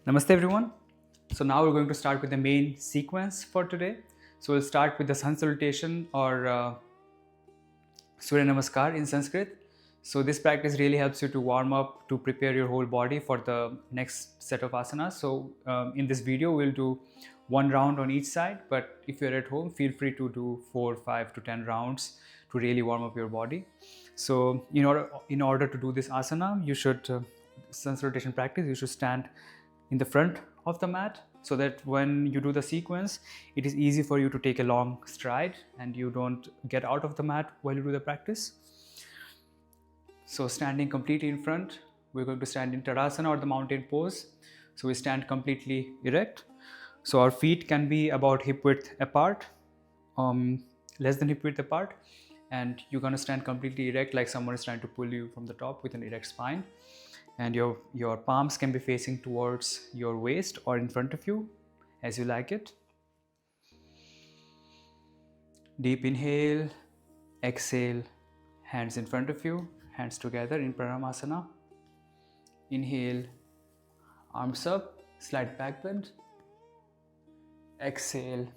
Namaste everyone. So now we're going to start with the main sequence for today. So we'll start with the sun salutation or Surya Namaskar in Sanskrit. So this practice really helps you to warm up, to prepare your whole body for the next set of asanas. So in this video, we'll do one round on each side. But if you're at home, feel free to do 4, 5 to 10 rounds to really warm up your body. So in order to do this asana, you should sun salutation practice. You should stand in the front of the mat so that when you do the sequence, it is easy for you to take a long stride and you don't get out of the mat while you do the practice. So standing completely in front, we're going to stand in Tadasana or the mountain pose. So we stand completely erect. So our feet can be about hip width apart, less than hip width apart. And you're going to stand completely erect like someone is trying to pull you from the top with an erect spine. And your palms can be facing towards your waist or in front of you as you like it. Deep inhale, exhale, hands in front of you, hands together in Pranayama. Inhale, arms up, slight back bend. Exhale,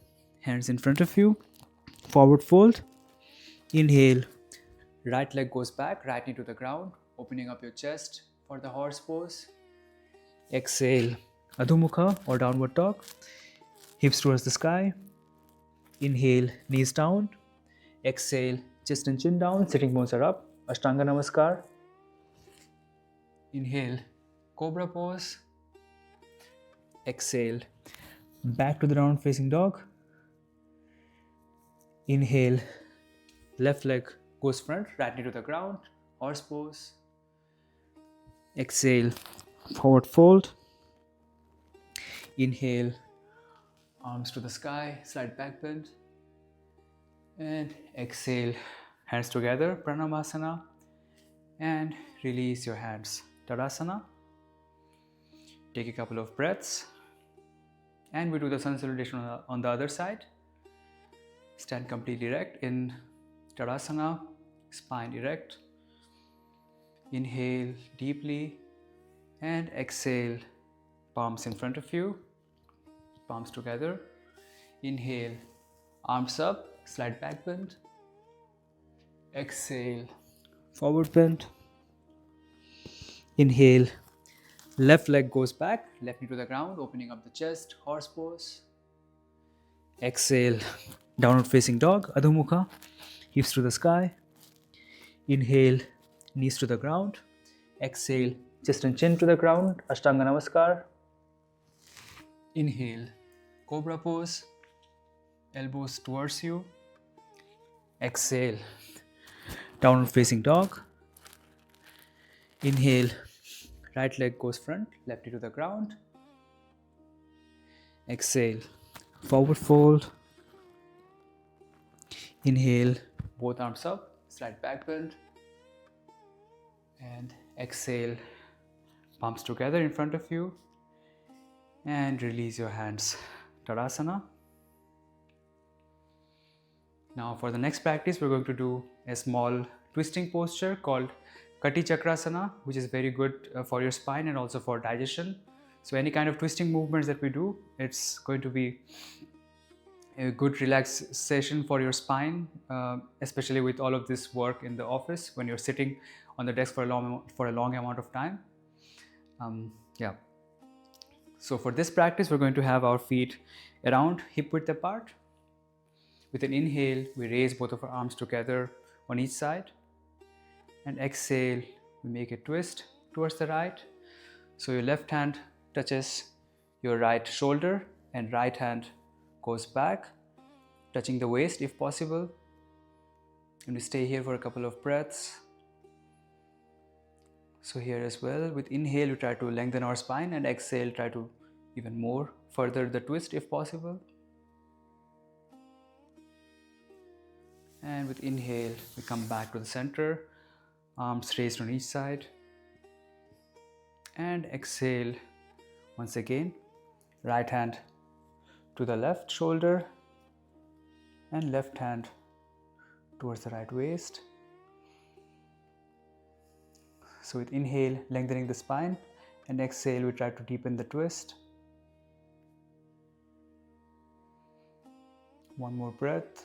hands in front of you, forward fold. Inhale, right leg goes back, right knee to the ground, opening up your chest for the horse pose. Exhale, Adho Mukha or downward dog, hips towards the sky. Inhale, knees down. Exhale, chest and chin down, sitting bones are up, Ashtanga Namaskar. Inhale, Cobra pose. Exhale, back to the round facing dog. Inhale, left leg goes front, right knee to the ground, horse pose. Exhale, forward fold. Inhale, arms to the sky, slight back bend. And exhale, hands together, Pranayama. And release your hands, Tadasana. Take a couple of breaths. And we do the sun salutation on the other side. Stand completely erect in Tadasana, spine erect. Inhale deeply and exhale, palms in front of you, palms together. Inhale, arms up, slight back bend. Exhale, forward bend. Inhale, left leg goes back, left knee to the ground, opening up the chest, horse pose. Exhale, downward facing dog, Adho Mukha, hips to the sky. Inhale, knees to the ground. Exhale, chest and chin to the ground, Ashtanga Namaskar. Inhale, Cobra pose, elbows towards you. Exhale, downward facing dog. Inhale, right leg goes front, left knee to the ground. Exhale, forward fold. Inhale, both arms up, slight back bend. And exhale, palms together in front of you. And release your hands, Tadasana. Now for the next practice, we're going to do a small twisting posture called Kati Chakrasana, which is very good for your spine and also for digestion. So any kind of twisting movements that we do, it's going to be a good relaxation for your spine, especially with all of this work in the office when you're sitting on the desk for a long amount of time. So for this practice, we're going to have our feet around hip width apart. With an inhale, we raise both of our arms together on each side. And exhale, we make a twist towards the right. So your left hand touches your right shoulder and right hand goes back, touching the waist if possible. And we stay here for a couple of breaths. So here as well, with inhale, we try to lengthen our spine, and exhale, try to even more further the twist if possible. And with inhale, we come back to the center, arms raised on each side. And exhale, once again, right hand to the left shoulder and left hand towards the right waist. So with inhale, lengthening the spine, And exhale, we try to deepen the twist. One more breath.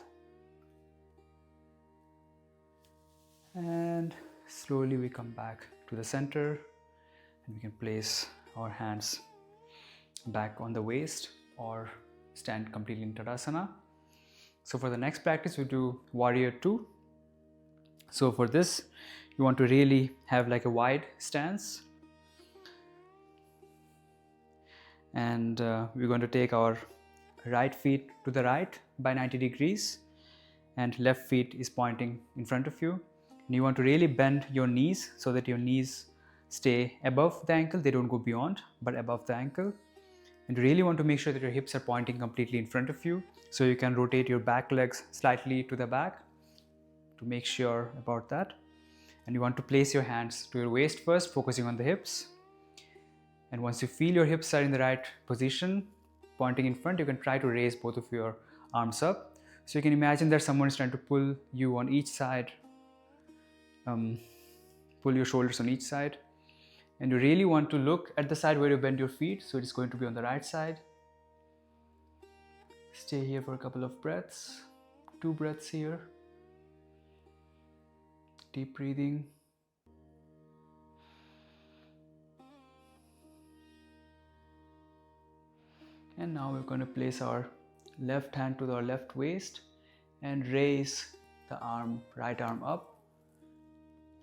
And slowly we come back to the center, and we can place our hands back on the waist or stand completely in Tadasana. So for the next practice, we do Warrior 2. So for this, you want to really have like a wide stance. And we're going to take our right feet to the right by 90 degrees, and left feet is pointing in front of you. And you want to really bend your knees so that your knees stay above the ankle. They don't go beyond, but above the ankle. And you really want to make sure that your hips are pointing completely in front of you. So you can rotate your back legs slightly to the back to make sure about that. And you want to place your hands to your waist first, focusing on the hips. And once you feel your hips are in the right position, pointing in front, you can try to raise both of your arms up. So you can imagine that someone is trying to pull you on each side, pull your shoulders on each side. And you really want to look at the side where you bend your feet, so it's going to be on the right side. Stay here for a couple of breaths, 2 breaths here. Deep breathing. And now we're going to place our left hand to our left waist and raise the right arm up.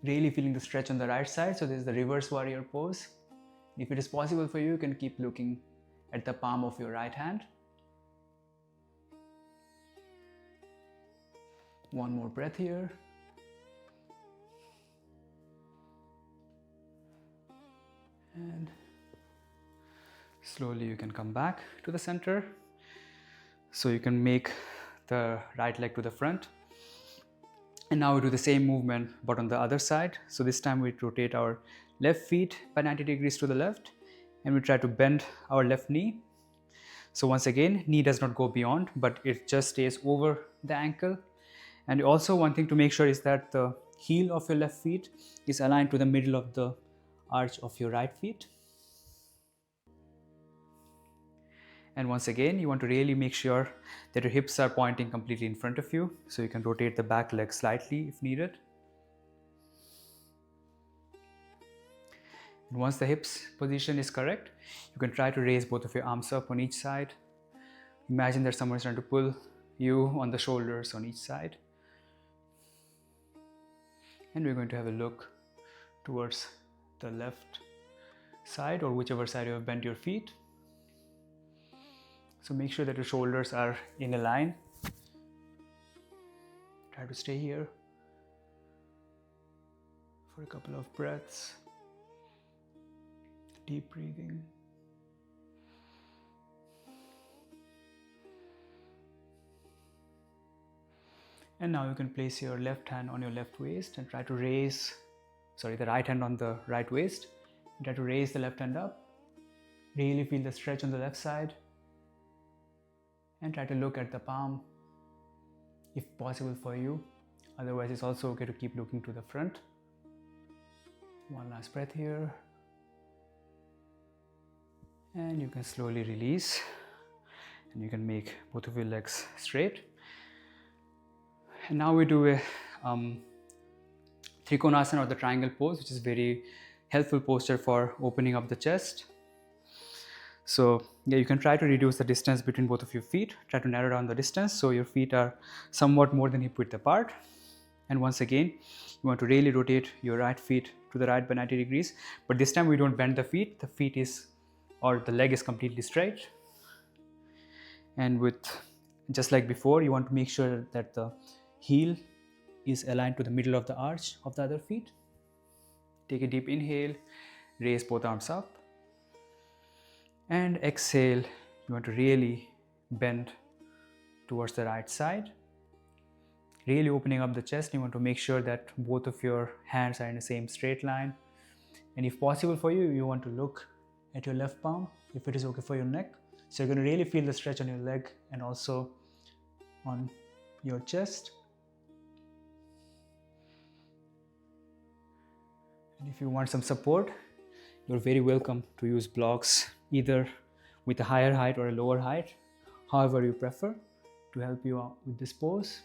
Really feeling the stretch on the right side. So this is the reverse warrior pose. If it is possible for you, you can keep looking at the palm of your right hand. One more breath here. And slowly you can come back to the center. So you can make the right leg to the front. And now we do the same movement but on the other side. So this time we rotate our left feet by 90 degrees to the left, and we try to bend our left knee. So once again, knee does not go beyond, but it just stays over the ankle. And also one thing to make sure is that the heel of your left feet is aligned to the middle of the arch of your right feet. And once again, you want to really make sure that your hips are pointing completely in front of you. So you can rotate the back leg slightly if needed. And once the hips position is correct, you can try to raise both of your arms up on each side. Imagine that someone is trying to pull you on the shoulders on each side. And we're going to have a look towards the left side or whichever side you have bent your feet. So make sure that your shoulders are in a line. Try to stay here for a couple of breaths. Deep breathing. And now you can place your left hand on your left waist and try to raise, the right hand on the right waist. And try to raise the left hand up. Really feel the stretch on the left side. And try to look at the palm if possible for you. Otherwise, it's also okay to keep looking to the front. One last breath here. And you can slowly release. And you can make both of your legs straight. And now we do a Trikonasana or the triangle pose, which is very helpful posture for opening up the chest. So yeah, you can try to reduce the distance between both of your feet. Try to narrow down the distance so your feet are somewhat more than hip width apart. And once again, you want to really rotate your right feet to the right by 90 degrees. But this time we don't bend the feet. The leg is completely straight. And just like before, you want to make sure that the heel is aligned to the middle of the arch of the other feet. Take a deep inhale, raise both arms up. And exhale, you want to really bend towards the right side. Really opening up the chest. You want to make sure that both of your hands are in the same straight line. And if possible for you, you want to look at your left palm, if it is okay for your neck. So you're going to really feel the stretch on your leg and also on your chest. And if you want some support, You're very welcome to use blocks either with a higher height or a lower height, however you prefer, to help you out with this pose.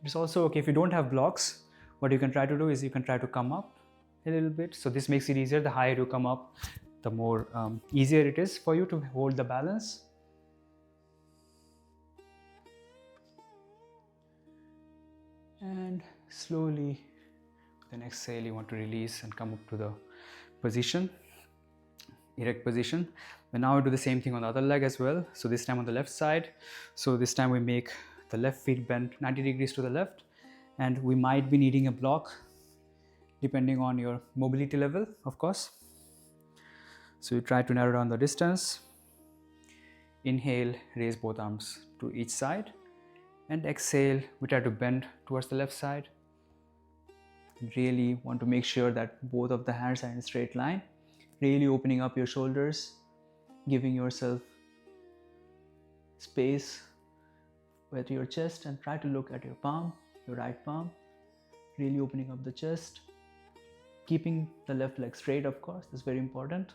It's also okay if you don't have blocks. What you can try to do is you can try to come up a little bit. So this makes it easier. The higher you come up, the more easier it is for you to hold the balance. And slowly, then exhale, you want to release and come up to the position, erect position. And now we do the same thing on the other leg as well. So this time on the left side. So this time we make the left feet bend 90 degrees to the left, and we might be needing a block depending on your mobility level, of course. So you try to narrow down the distance. Inhale, raise both arms to each side, and exhale, we try to bend towards the left side. Really want to make sure that both of the hands are in a straight line, really opening up your shoulders, giving yourself space with your chest, and try to look at your palm, your right palm, really opening up the chest, keeping the left leg straight, of course, that's very important.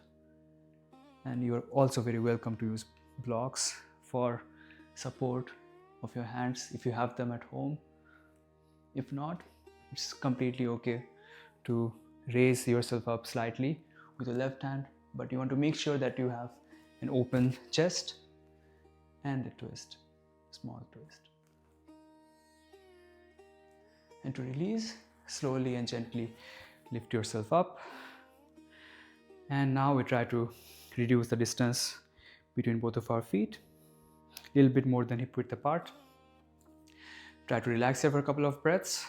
And you're also very welcome to use blocks for support of your hands if you have them at home. If not, it's completely okay to raise yourself up slightly with the left hand, but you want to make sure that you have an open chest and a twist, small twist. And to release, slowly and gently lift yourself up. And now we try to reduce the distance between both of our feet, a little bit more than hip width apart. Try to relax here for a couple of breaths.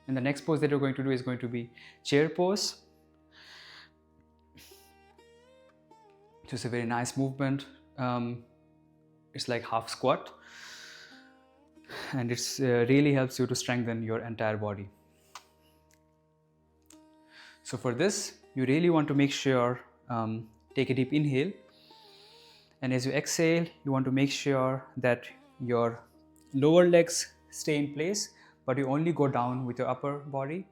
And the next pose that we're going to do is going to be chair pose. Just a very nice movement. It's like half squat, and it really helps you to strengthen your entire body. So for this, you really want to make sure, take a deep inhale, and as you exhale, you want to make sure that your lower legs stay in place, but you only go down with your upper body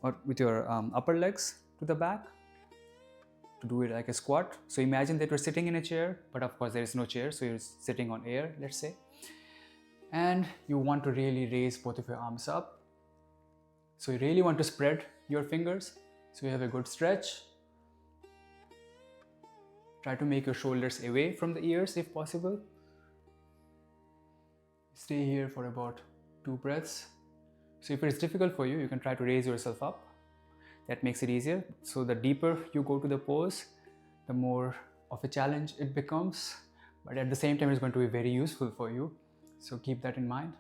or with your upper legs to the back to do it like a squat. So imagine that you're sitting in a chair, but of course there is no chair, so you're sitting on air, let's say, and you want to really raise both of your arms up. So you really want to spread your fingers so you have a good stretch. Try to make your shoulders away from the ears if possible. Stay here for about 2 breaths. So if it's difficult for you, you can try to raise yourself up. That makes it easier. So the deeper you go to the pose, the more of a challenge it becomes, but at the same time it's going to be very useful for you. So keep that in mind.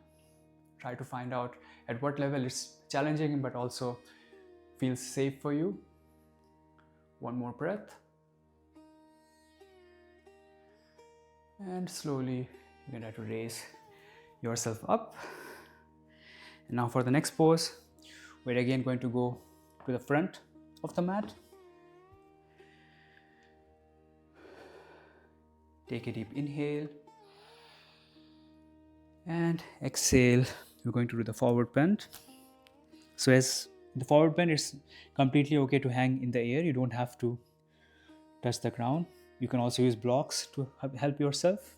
Try to find out at what level it's challenging but also feels safe for you. One more breath. And slowly you can try to raise yourself up. And now for the next pose, we're again going to go to the front of the mat. Take a deep inhale and exhale. We're going to do the forward bend. So as the forward bend, it's completely okay to hang in the air. You don't have to touch the ground. You can also use blocks to help yourself.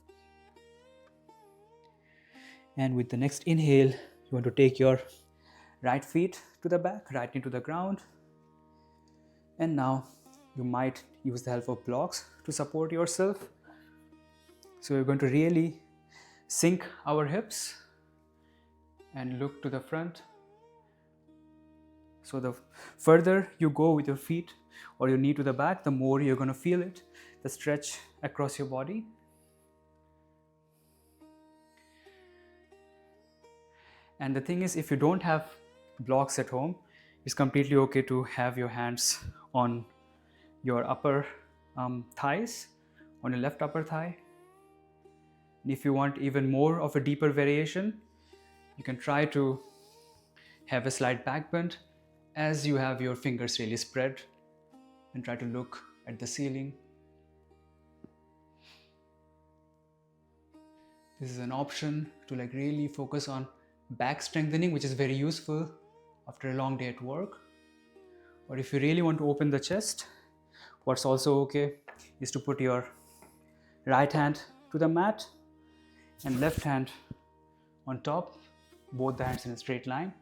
And with the next inhale, you want to take your right feet to the back, right knee to the ground. And now you might use the help of blocks to support yourself. So we're going to really sink our hips and look to the front. So the further you go with your feet or your knee to the back, the more you're going to feel it, the stretch across your body. And the thing is, if you don't have blocks at home, it's completely okay to have your hands on your upper thighs, on your left upper thigh. And if you want even more of a deeper variation, you can try to have a slight back bend as you have your fingers really spread and try to look at the ceiling. This is an option to really focus on back strengthening, which is very useful after a long day at work. Or if you really want to open the chest, What's also okay is to put your right hand to the mat and left hand on top, both the hands in a straight line.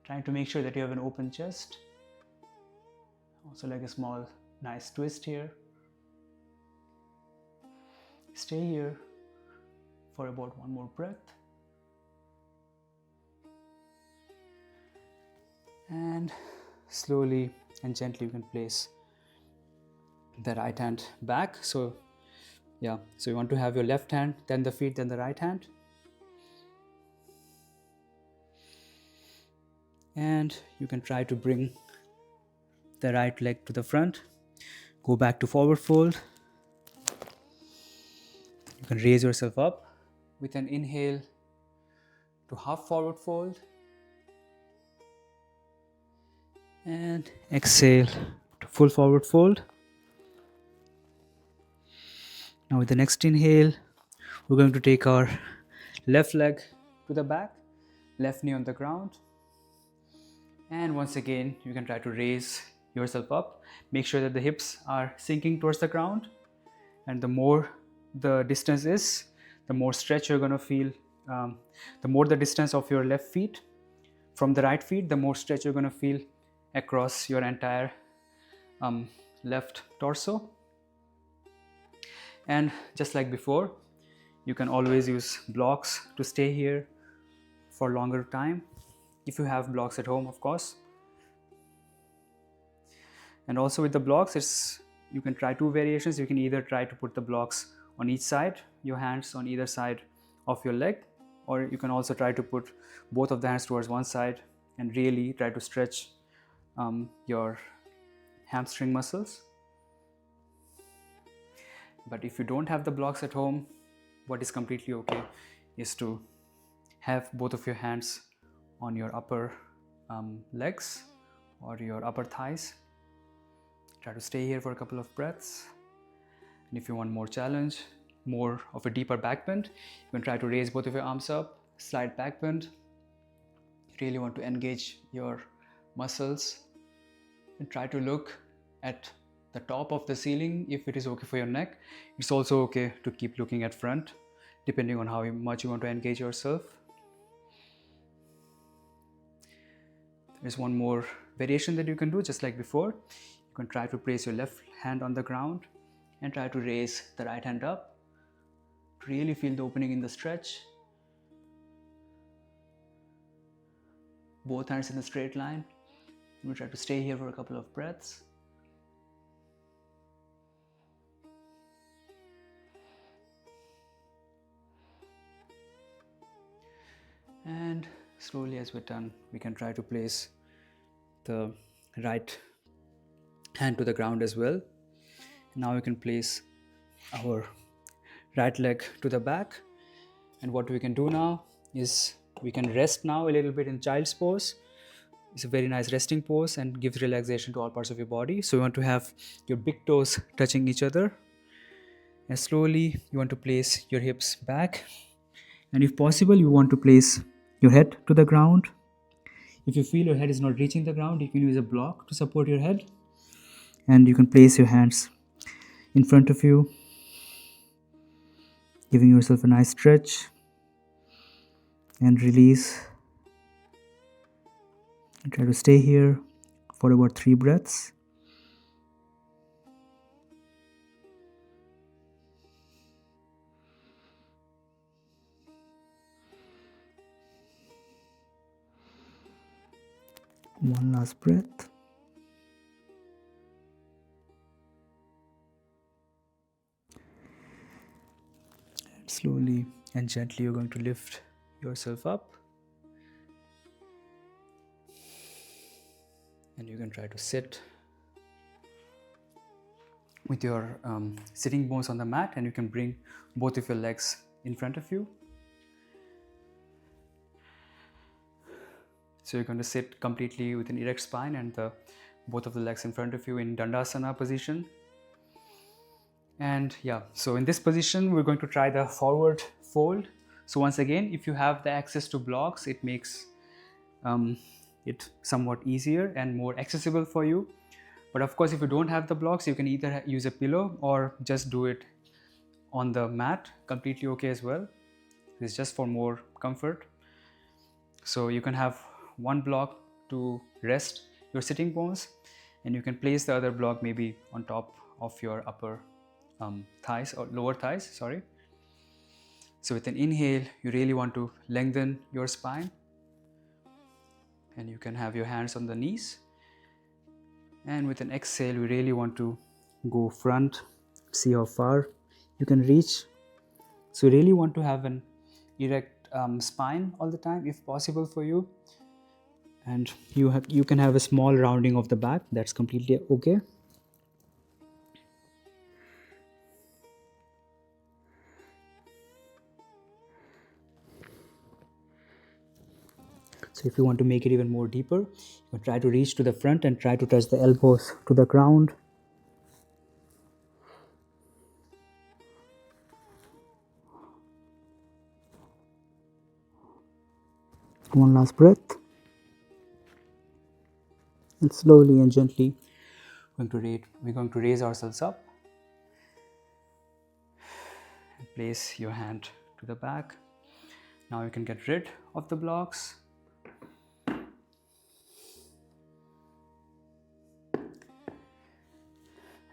Trying to make sure that you have an open chest. Also like a small nice twist here. Stay here for about one more breath. And slowly and gently you can place the right hand back. So you want to have your left hand, then the feet, then the right hand. And you can try to bring the right leg to the front. Go back to forward fold. You can raise yourself up with an inhale to half forward fold. And exhale to full forward fold. Now with the next inhale, we're going to take our left leg to the back, left knee on the ground. And once again, you can try to raise yourself up. Make sure that the hips are sinking towards the ground. And the more the distance is, the more stretch you're going to feel. The more the distance of your left feet from the right feet, the more stretch you're going to feel across your entire left torso. And just like before, you can always use blocks to stay here for longer time, if you have blocks at home, of course. And also with the blocks, you can try two variations. You can either try to put the blocks on each side, your hands on either side of your leg, or you can also try to put both of the hands towards one side and really try to stretch your hamstring muscles. But if you don't have the blocks at home, what is completely okay is to have both of your hands on your upper legs or your upper thighs. Try to stay here for a couple of breaths. And if you want more challenge, more of a deeper back bend, you can try to raise both of your arms up, slight back bend. You really want to engage your muscles and try to look at the top of the ceiling if it is okay for your neck. It's also okay to keep looking at front, depending on how much you want to engage yourself. There's one more variation that you can do, just like before. You can try to place your left hand on the ground and try to raise the right hand up to really feel the opening in the stretch. Both hands in a straight line. We'll try to stay here for a couple of breaths. And slowly as we're done, we can try to place the right hand to the ground as well. Now we can place our right leg to the back. And what we can do now is we can rest now a little bit in child's pose. It's a very nice resting pose and gives relaxation to all parts of your body. So you want to have your big toes touching each other. And slowly you want to place your hips back. And if possible, you want to place your head to the ground. If you feel your head is not reaching the ground, you can use a block to support your head. And you can place your hands in front of you, giving yourself a nice stretch and release. And try to stay here for about 3 breaths. One last breath. And slowly and gently you're going to lift yourself up. And you can try to sit with your sitting bones on the mat, and you can bring both of your legs in front of you. So you're going to sit completely with an erect spine and both of the legs in front of you in Dandasana position. And so in this position, we're going to try the forward fold. So once again, if you have the access to blocks, it makes it somewhat easier and more accessible for you. But of course, if you don't have the blocks, you can either use a pillow or just do it on the mat, completely okay as well. It's just for more comfort. So you can have one block to rest your sitting bones, and you can place the other block maybe on top of your upper thighs or lower thighs, sorry. So with an inhale, you really want to lengthen your spine, and you can have your hands on the knees. And with an exhale, we really want to go front, see how far you can reach. So you really want to have an erect spine all the time if possible for you. And you can have a small rounding of the back, that's completely okay. So if you want to make it even more deeper, you can try to reach to the front and try to touch the elbows to the ground. One last breath. And slowly and gently we're going to raise ourselves up. And place your hand to the back. Now you can get rid of the blocks.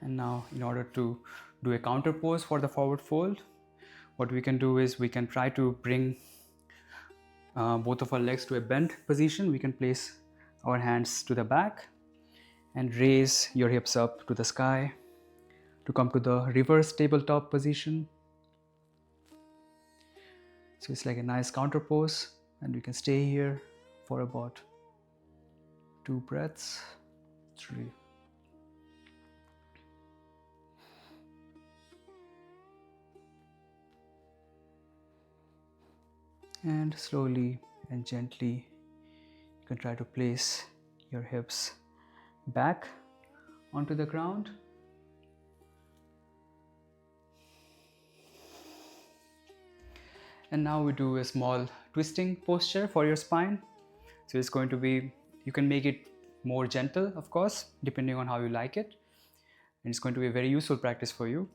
And now, in order to do a counter pose for the forward fold, what we can do is we can try to bring both of our legs to a bent position. We can place our hands to the back and raise your hips up to the sky to come to the reverse tabletop position. So it's like a nice counter pose, and we can stay here for about 2 breaths, 3. And slowly and gently, you can try to place your hips back onto the ground. And now we do a small twisting posture for your spine. So it's going to be, you can make it more gentle, of course, depending on how you like it. And it's going to be a very useful practice for you.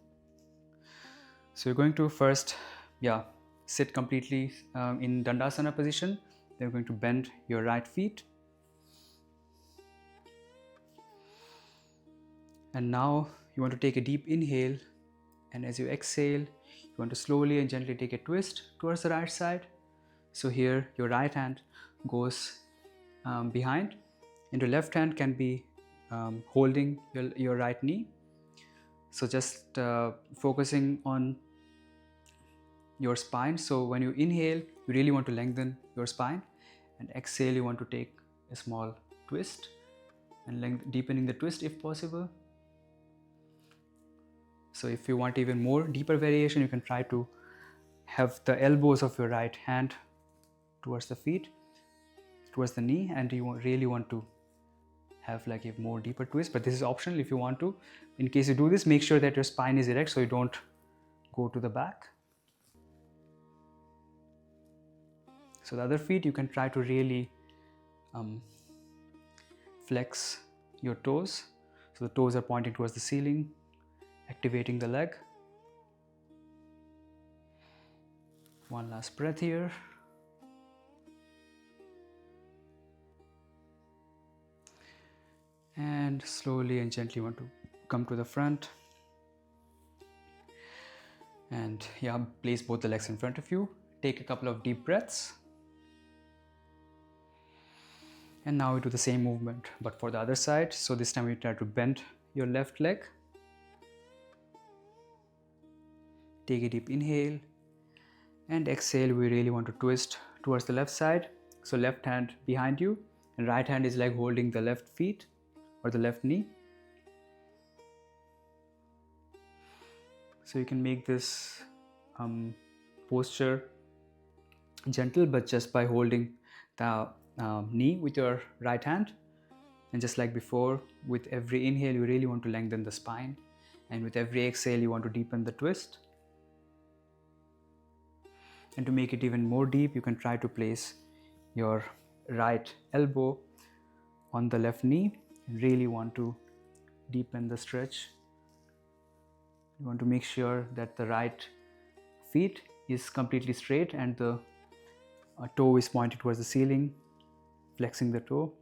So you're going to first, sit completely in Dandasana position. Then you're going to bend your right feet. And now you want to take a deep inhale, and as you exhale, you want to slowly and gently take a twist towards the right side. So here your right hand goes behind, and your left hand can be holding your right knee. So just focusing on your spine. So when you inhale, you really want to lengthen your spine, and exhale, you want to take a small twist and deepening the twist if possible. So if you want even more deeper variation, you can try to have the elbows of your right hand towards the feet, towards the knee, and you really want to have like a more deeper twist, but this is optional if you want to. In case you do this, make sure that your spine is erect so you don't go to the back. So the other feet, you can try to really flex your toes. So the toes are pointing towards the ceiling, activating the leg. One last breath here. And slowly and gently want to come to the front. And place both the legs in front of you. Take a couple of deep breaths. And now we do the same movement, but for the other side. So this time we try to bend your left leg. Take a deep inhale. And exhale, we really want to twist towards the left side. So left hand behind you, and right hand is like holding the left feet or the left knee. So you can make this posture gentle, but just by holding the knee with your right hand. And just like before, with every inhale, you really want to lengthen the spine. And with every exhale, you want to deepen the twist. And to make it even more deep, you can try to place your right elbow on the left knee. And really want to deepen the stretch. You want to make sure that the right feet is completely straight and the toe is pointed towards the ceiling, flexing the toe.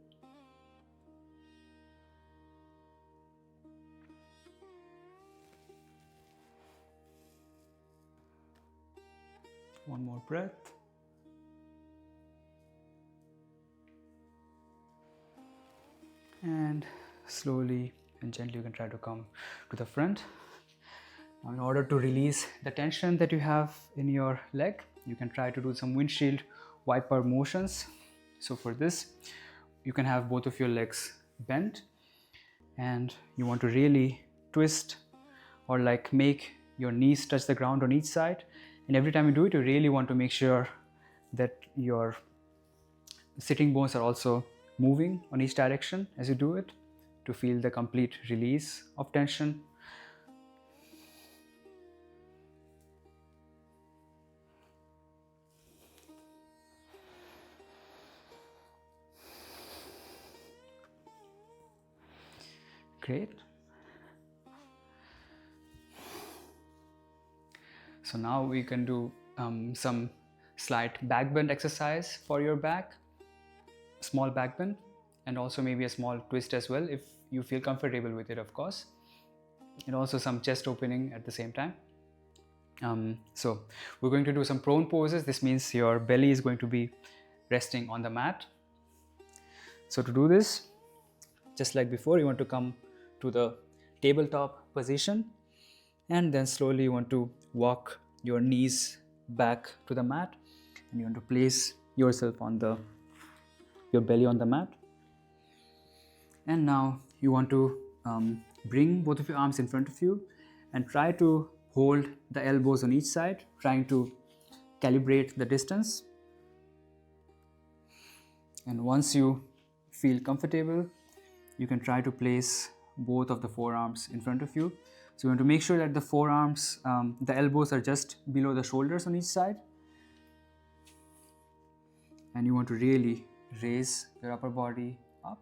One more breath. And slowly and gently you can try to come to the front. Now, in order to release the tension that you have in your leg, you can try to do some windshield wiper motions. So for this, you can have both of your legs bent and you want to really twist or like make your knees touch the ground on each side. And every time you do it, you really want to make sure that your sitting bones are also moving on each direction as you do it to feel the complete release of tension. Great. So now we can do some slight back bend exercise for your back, small back bend, and also maybe a small twist as well if you feel comfortable with it, of course, and also some chest opening at the same time. So we're going to do some prone poses. This means your belly is going to be resting on the mat. So to do this, just like before, you want to come to the tabletop position and then slowly you want to walk your knees back to the mat and you want to place yourself on your belly on the mat. And now you want to bring both of your arms in front of you and try to hold the elbows on each side, trying to calibrate the distance. And once you feel comfortable, you can try to place both of the forearms in front of you. So you want to make sure that the forearms, the elbows are just below the shoulders on each side. And you want to really raise your upper body up.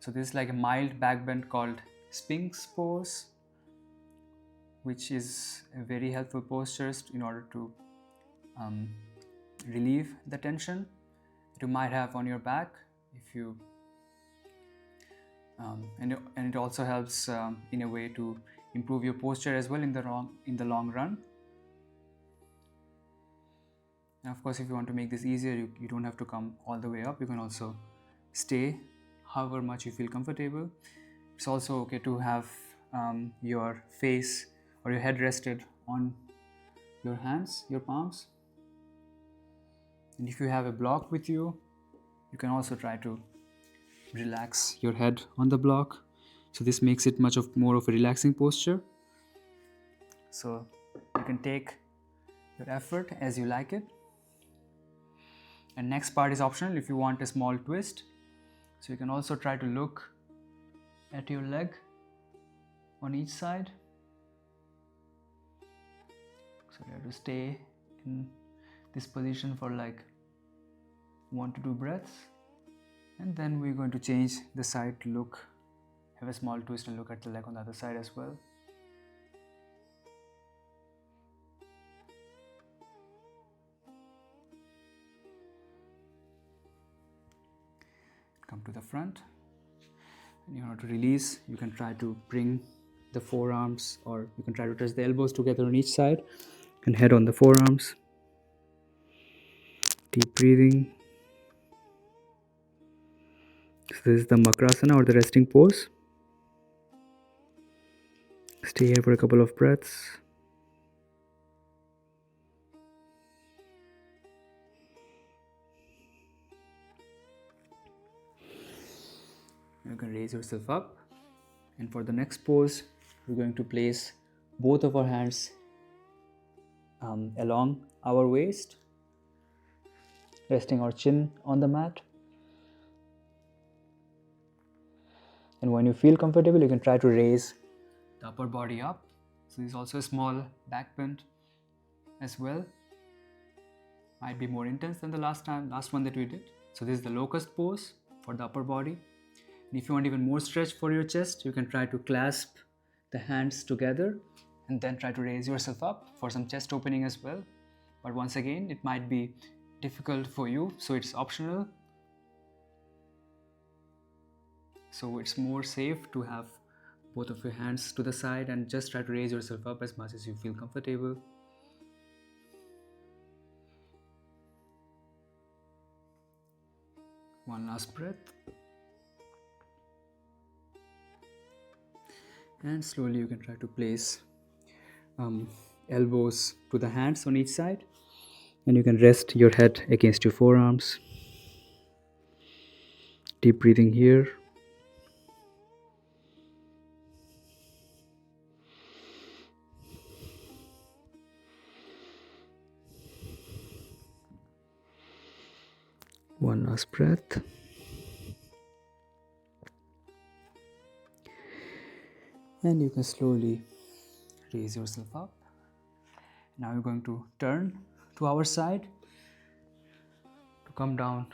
So this is like a mild back bend called Sphinx pose, which is a very helpful posture in order to relieve the tension that you might have on your back. If you and it also helps in a way to improve your posture as well in the long run. And of course, if you want to make this easier, you don't have to come all the way up. You can also stay however much you feel comfortable. It's also okay to have your face or your head rested on your hands, your palms. And if you have a block with you, you can also try to relax your head on the block. So this makes it more of a relaxing posture. So you can take your effort as you like it. And next part is optional if you want a small twist. So you can also try to look at your leg on each side. So you have to stay in this position for like 1 to 2 breaths. And then we're going to change the side to look, have a small twist and look at the leg on the other side as well. Come to the front. And in order to release, you can try to bring the forearms, or you can try to touch the elbows together on each side and head on the forearms. Deep breathing. So this is the Macrasana or the resting pose. Stay here for a couple of breaths. You can raise yourself up, and for the next pose, we're going to place both of our hands along our waist, resting our chin on the mat. And when you feel comfortable, you can try to raise the upper body up. So this is also a small back bend as well. Might be more intense than the last one that we did. So this is the locust pose for the upper body. And if you want even more stretch for your chest, you can try to clasp the hands together and then try to raise yourself up for some chest opening as well. But once again, it might be difficult for you, so it's optional. So it's more safe to have both of your hands to the side and just try to raise yourself up as much as you feel comfortable. One last breath. And slowly you can try to place elbows to the hands on each side, and you can rest your head against your forearms. Deep breathing here. One last breath. And you can slowly raise yourself up. Now you're going to turn to our side to come down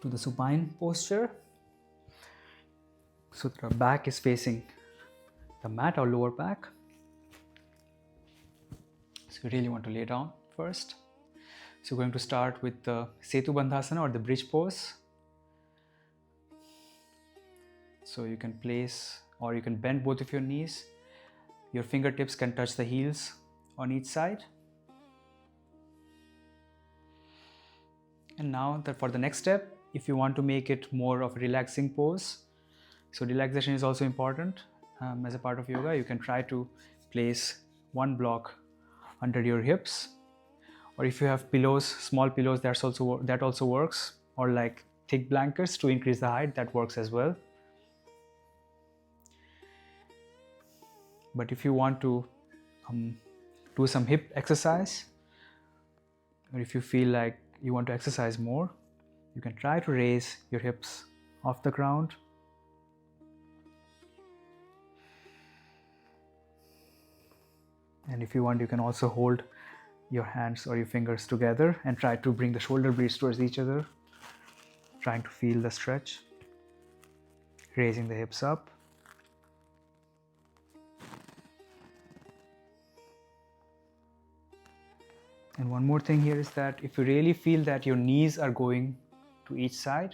to the supine posture. So the back is facing the mat or lower back. So you really want to lay down first. So we're going to start with the Supta Baddhakonasana or the bridge pose. So you can place or you can bend both of your knees. Your fingertips can touch the heels on each side. And now for the next step, if you want to make it more of a relaxing pose, so relaxation is also important as a part of yoga, you can try to place one block under your hips. Or if you have pillows, small pillows, that also works. Or like thick blankets to increase the height, that works as well. But if you want to do some hip exercise, or if you feel like you want to exercise more, you can try to raise your hips off the ground. And if you want, you can also hold your hands or your fingers together and try to bring the shoulder blades towards each other, trying to feel the stretch, raising the hips up. And one more thing here is that if you really feel that your knees are going to each side,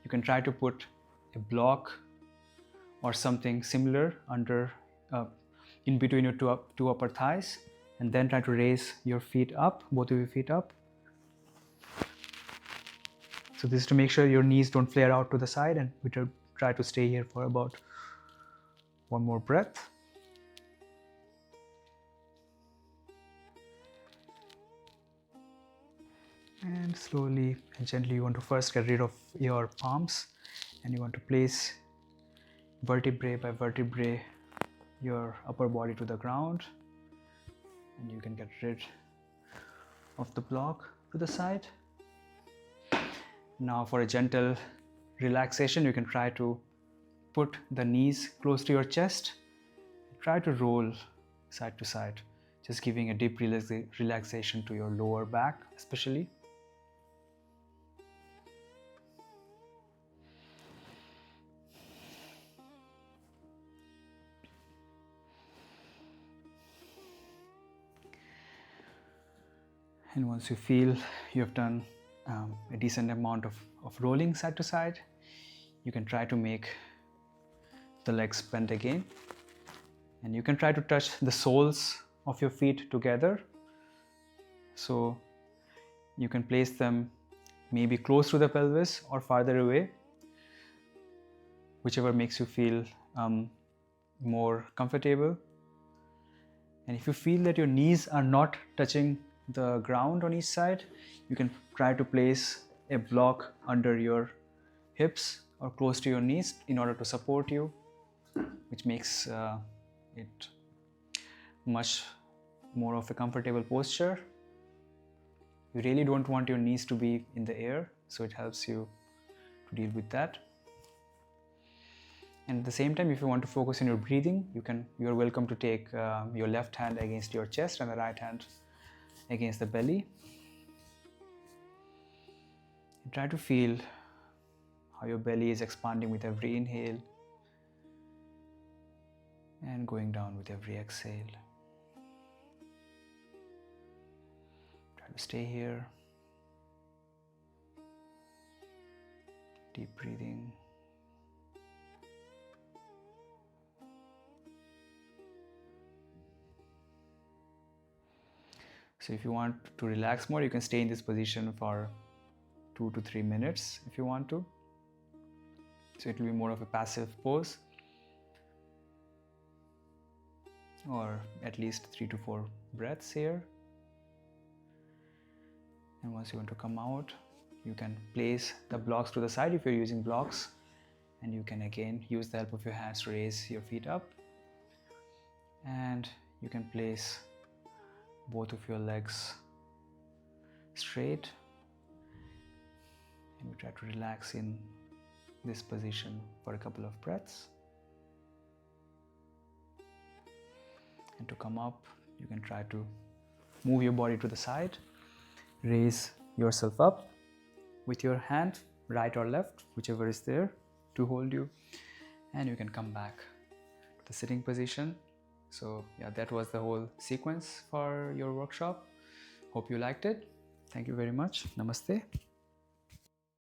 you can try to put a block or something similar under in between your two upper thighs, and then try to raise your feet up, both of your feet up. So this is to make sure your knees don't flare out to the side, and we try to stay here for about one more breath. And slowly and gently you want to first get rid of your palms, and you want to place vertebrae by vertebrae your upper body to the ground, and you can get rid of the block to the side. Now for a gentle relaxation, you can try to put the knees close to your chest. Try to roll side to side, just giving a deep relaxation to your lower back especially. And once you feel you have done a decent amount of rolling side to side, you can try to make the legs bend again. And you can try to touch the soles of your feet together. So you can place them maybe close to the pelvis or farther away, whichever makes you feel more comfortable. And if you feel that your knees are not touching the ground on each side, you can try to place a block under your hips or close to your knees in order to support you, which makes it much more of a comfortable posture. You really don't want your knees to be in the air, so it helps you to deal with that. And at the same time, if you want to focus on your breathing, you're welcome to take your left hand against your chest and the right hand against the belly. And try to feel how your belly is expanding with every inhale and going down with every exhale. Try to stay here. Deep breathing. So if you want to relax more, you can stay in this position for 2 to 3 minutes if you want to. So it will be more of a passive pose, or at least 3 to 4 breaths here. And once you want to come out, you can place the blocks to the side if you're using blocks, and you can again use the help of your hands to raise your feet up, and you can place both of your legs straight, and we try to relax in this position for a couple of breaths. And to come up, you can try to move your body to the side, raise yourself up with your hand, right or left, whichever is there to hold you, and you can come back to the sitting position. So yeah, that was the whole sequence for your workshop. Hope you liked it. Thank you very much. Namaste.